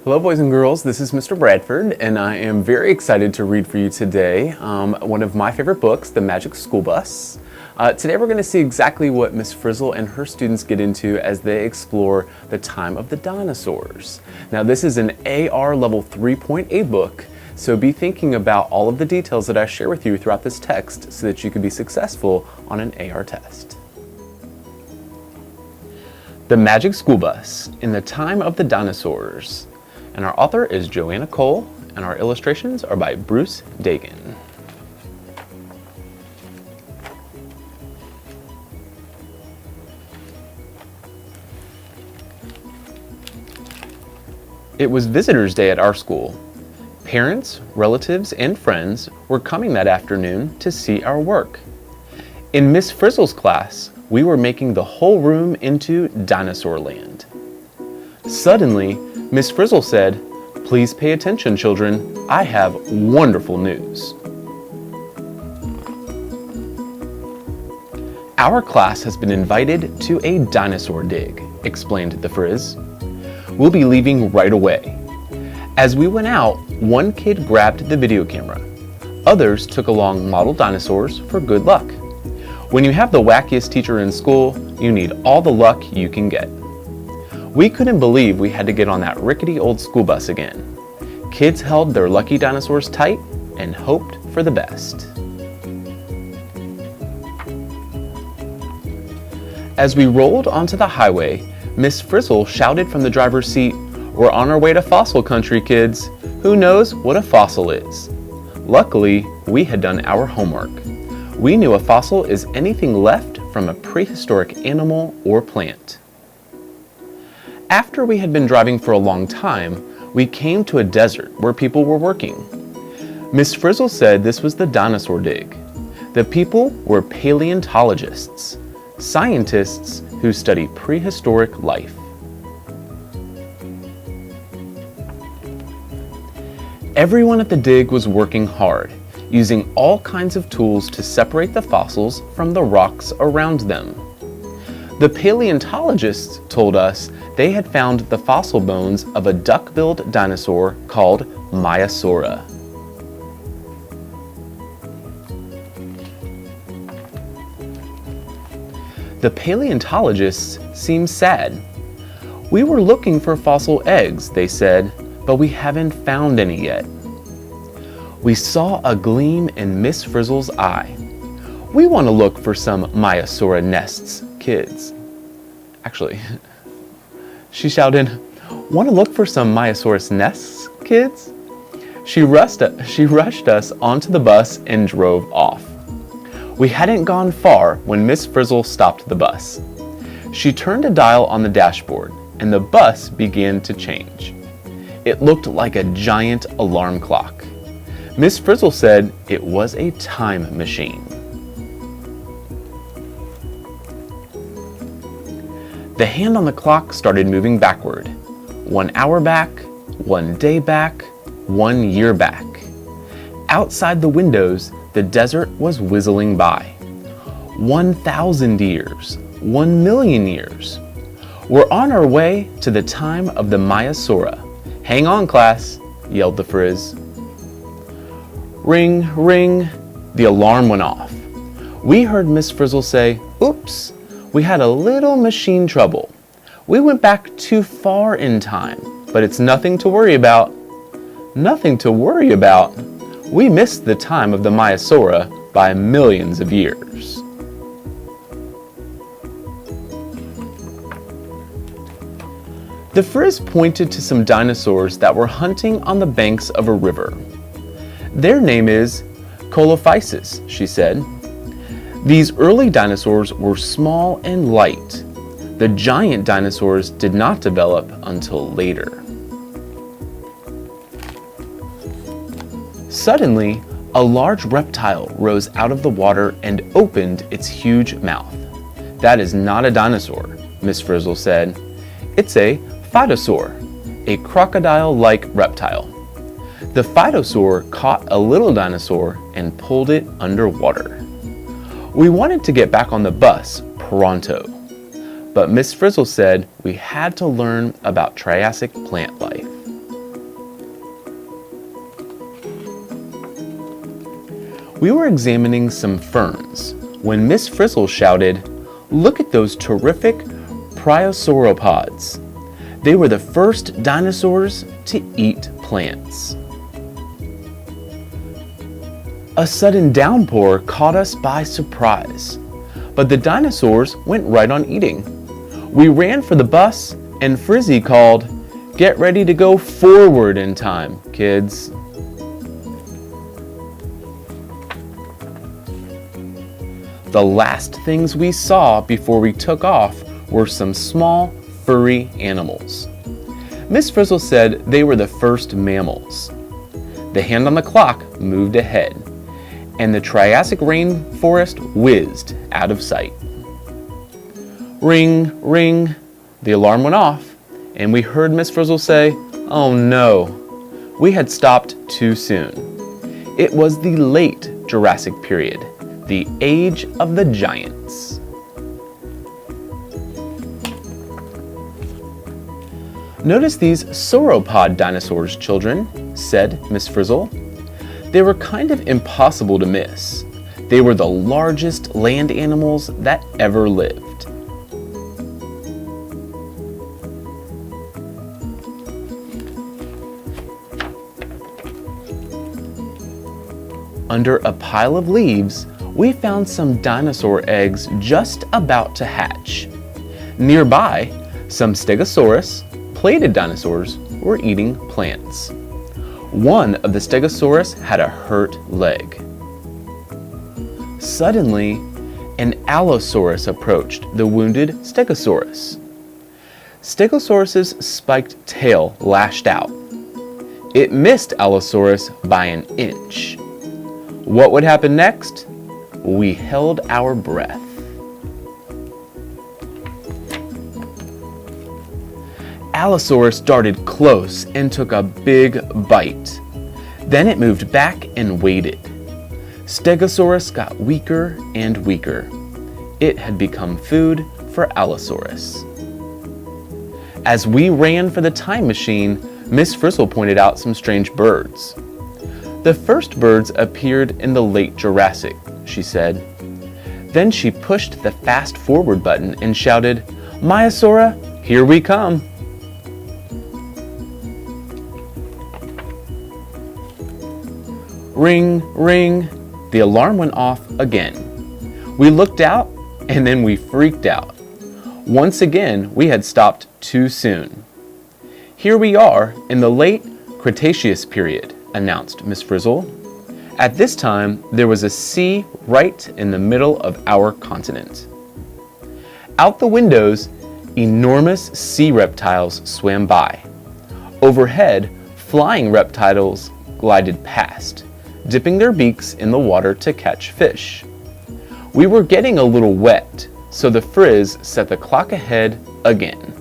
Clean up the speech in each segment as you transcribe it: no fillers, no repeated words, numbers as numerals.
Hello boys and girls, this is Mr. Bradford and I am very excited to read for you today one of my favorite books, The Magic School Bus. Today we're going to see exactly what Miss Frizzle and her students get into as they explore the time of the dinosaurs. Now this is an AR level 3.8 book, so be thinking about all of the details that I share with you throughout this text so that you can be successful on an AR test. The Magic School Bus in the Time of the Dinosaurs. And our author is Joanna Cole, and our illustrations are by Bruce Dagan. It was Visitors' Day at our school. Parents, relatives, and friends were coming that afternoon to see our work. In Miss Frizzle's class, we were making the whole room into Dinosaur Land. Suddenly, Miss Frizzle said, "Please pay attention, children. I have wonderful news." "Our class has been invited to a dinosaur dig," explained the Frizz. "We'll be leaving right away." As we went out, one kid grabbed the video camera. Others took along model dinosaurs for good luck. When you have the wackiest teacher in school, you need all the luck you can get. We couldn't believe we had to get on that rickety old school bus again. Kids held their lucky dinosaurs tight and hoped for the best. As we rolled onto the highway, Miss Frizzle shouted from the driver's seat, "We're on our way to fossil country, kids. Who knows what a fossil is?" Luckily, we had done our homework. We knew a fossil is anything left from a prehistoric animal or plant. After we had been driving for a long time, we came to a desert where people were working. Miss Frizzle said this was the dinosaur dig. The people were paleontologists, scientists who study prehistoric life. Everyone at the dig was working hard, using all kinds of tools to separate the fossils from the rocks around them. The paleontologists told us they had found the fossil bones of a duck-billed dinosaur called Maiasaura. The paleontologists seemed sad. "We were looking for fossil eggs," they said, "but we haven't found any yet." We saw a gleam in Miss Frizzle's eye. "We want to look for some Maiasaura nests, kids." Actually, she shouted, "Want to look for some Maiasaurus nests, kids?" She rushed us onto the bus and drove off. We hadn't gone far when Miss Frizzle stopped the bus. She turned a dial on the dashboard, and the bus began to change. It looked like a giant alarm clock. Miss Frizzle said it was a time machine. The hand on the clock started moving backward. 1 hour back, 1 day back, 1 year back. Outside the windows, the desert was whistling by. 1,000 years, 1,000,000 years. We're on our way to the time of the Maiasaura. "Hang on, class," yelled the Frizz. Ring, ring, the alarm went off. We heard Miss Frizzle say, "Oops, we had a little machine trouble. We went back too far in time, but it's nothing to worry about." Nothing to worry about? We missed the time of the Maiasaura by millions of years. The Frizz pointed to some dinosaurs that were hunting on the banks of a river. "Their name is Colophysis," she said. "These early dinosaurs were small and light. The giant dinosaurs did not develop until later." Suddenly, a large reptile rose out of the water and opened its huge mouth. "That is not a dinosaur," Miss Frizzle said. "It's a phytosaur, a crocodile-like reptile." The phytosaur caught a little dinosaur and pulled it underwater. We wanted to get back on the bus pronto, but Miss Frizzle said we had to learn about Triassic plant life. We were examining some ferns when Miss Frizzle shouted, "Look at those terrific priosauropods. They were the first dinosaurs to eat plants." A sudden downpour caught us by surprise, but the dinosaurs went right on eating. We ran for the bus and Frizzy called, "Get ready to go forward in time, kids." The last things we saw before we took off were some small, furry animals. Miss Frizzle said they were the first mammals. The hand on the clock moved ahead, and the Triassic rainforest whizzed out of sight. Ring, ring, the alarm went off, and we heard Miss Frizzle say, "Oh no, we had stopped too soon." It was the late Jurassic period, the age of the giants. "Notice these sauropod dinosaurs, children," said Miss Frizzle. "They were kind of impossible to miss. They were the largest land animals that ever lived." Under a pile of leaves, we found some dinosaur eggs just about to hatch. Nearby, some Stegosaurus, plated dinosaurs, were eating plants. One of the Stegosaurus had a hurt leg. Suddenly, an Allosaurus approached the wounded Stegosaurus. Stegosaurus's spiked tail lashed out. It missed Allosaurus by an inch. What would happen next? We held our breath. Allosaurus darted close and took a big bite. Then it moved back and waited. Stegosaurus got weaker and weaker. It had become food for Allosaurus. As we ran for the time machine, Miss Frizzle pointed out some strange birds. "The first birds appeared in the late Jurassic," she said. Then she pushed the fast forward button and shouted, "Maiasaura, here we come." Ring, ring, the alarm went off again. We looked out and then we freaked out. Once again, we had stopped too soon. "Here we are in the late Cretaceous period," announced Miss Frizzle. "At this time, there was a sea right in the middle of our continent." Out the windows, enormous sea reptiles swam by. Overhead, flying reptiles glided past, dipping their beaks in the water to catch fish. We were getting a little wet, so the Frizz set the clock ahead again.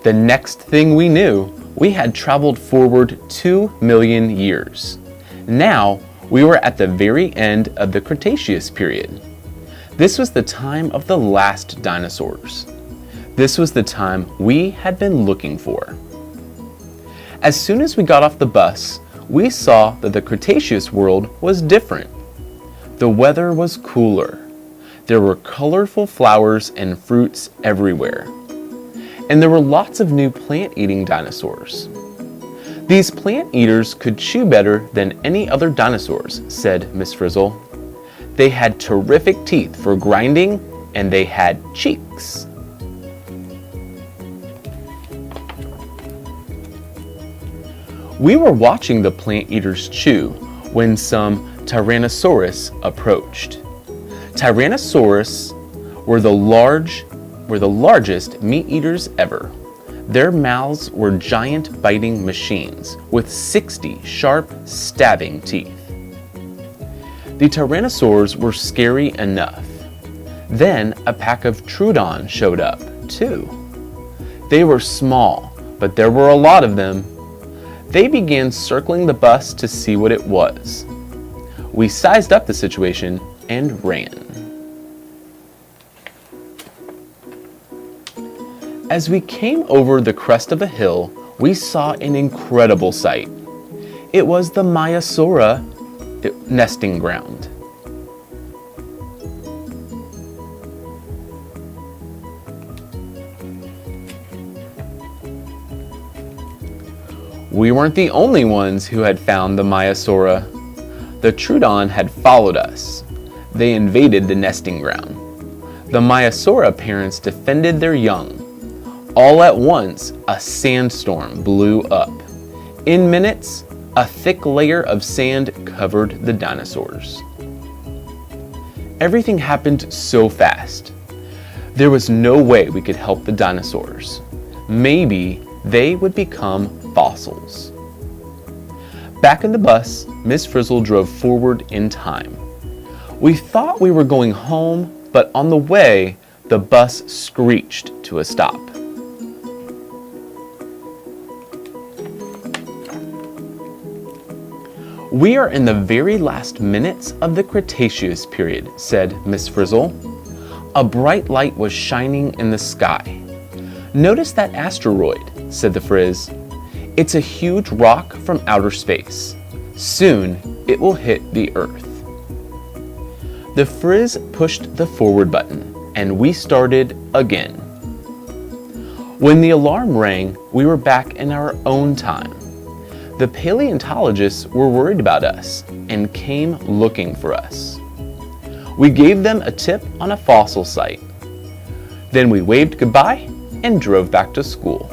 The next thing we knew, we had traveled forward 2 million years. Now, we were at the very end of the Cretaceous period. This was the time of the last dinosaurs. This was the time we had been looking for. As soon as we got off the bus, we saw that the Cretaceous world was different. The weather was cooler. There were colorful flowers and fruits everywhere. And there were lots of new plant-eating dinosaurs. "These plant eaters could chew better than any other dinosaurs," said Miss Frizzle. "They had terrific teeth for grinding, and they had cheeks." We were watching the plant eaters chew when some Tyrannosaurus approached. Tyrannosaurus were the largest meat eaters ever. Their mouths were giant biting machines with 60 sharp, stabbing teeth. The Tyrannosaurs were scary enough. Then a pack of Troodon showed up, too. They were small, but there were a lot of them. They began circling the bus to see what it was. We sized up the situation and ran. As we came over the crest of a hill, we saw an incredible sight. It was the Maiasaura nesting ground. We weren't the only ones who had found the Maiasaura. The Troodon had followed us. They invaded the nesting ground. The Maiasaura parents defended their young. All at once, a sandstorm blew up. In minutes, a thick layer of sand covered the dinosaurs. Everything happened so fast. There was no way we could help the dinosaurs. Maybe they would become fossils. Back in the bus, Miss Frizzle drove forward in time. We thought we were going home, but on the way, the bus screeched to a stop. We are in the very last minutes of the Cretaceous period, said Miss Frizzle. A bright light was shining in the sky. Notice that asteroid, said the Frizz. It's a huge rock from outer space. Soon, it will hit the Earth. The Frizz pushed the forward button, and we started again. When the alarm rang, we were back in our own time. The paleontologists were worried about us and came looking for us. We gave them a tip on a fossil site. Then we waved goodbye and drove back to school.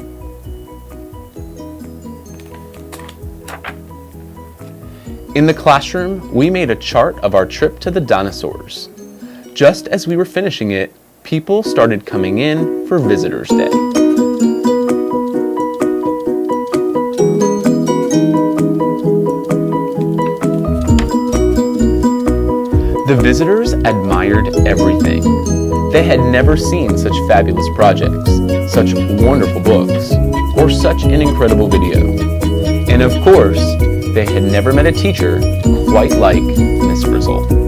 In the classroom, we made a chart of our trip to the dinosaurs. Just as we were finishing it, people started coming in for Visitors Day. The visitors admired everything. They had never seen such fabulous projects, such wonderful books, or such an incredible video. And of course, they had never met a teacher quite like Miss Frizzle.